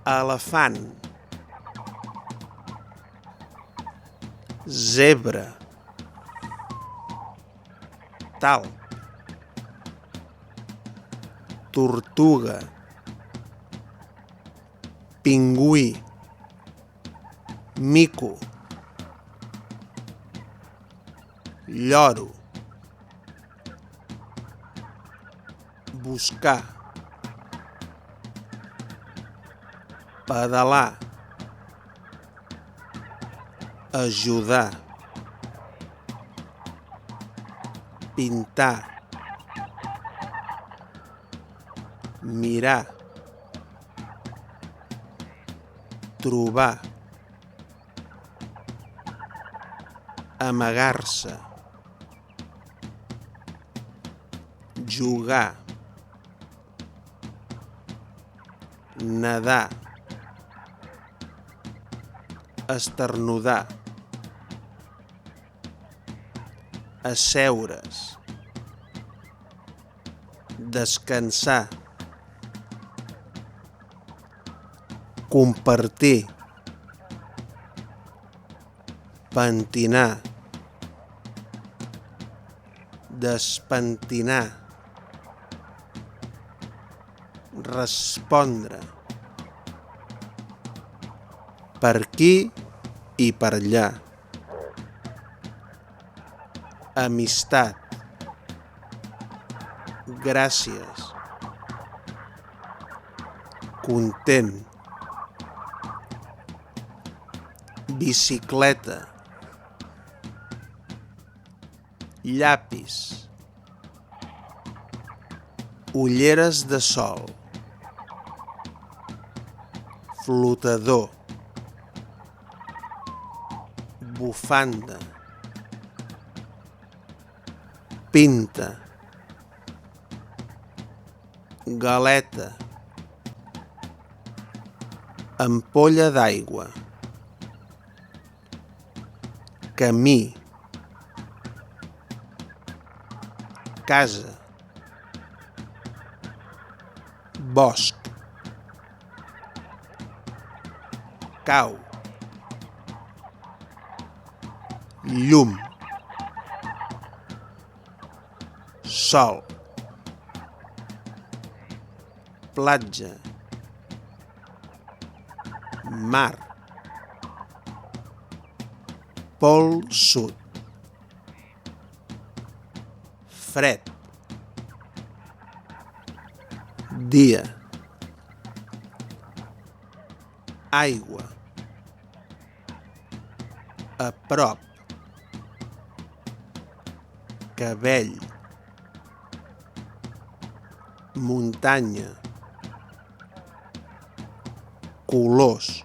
elefant, zebra, talp, tortuga, pingüí, mico, lloro, buscar, pedalar, ajudar, pintar, mirar, trobar, amagar-se, jugar, nedar, esternudar, asseure's, descansar, compartir, pentinar, despentinar, respondre, per aquí i per allà, amistat, gràcies, content, bicicleta, llapis, ulleres de sol, flotador, bufanda, pinta, galeta, ampolla d'aigua, camí, casa, bosc, cau, llum, sol, platja, mar, pol sud, fred, dia, aigua, a prop, cabell, muntanya, colors,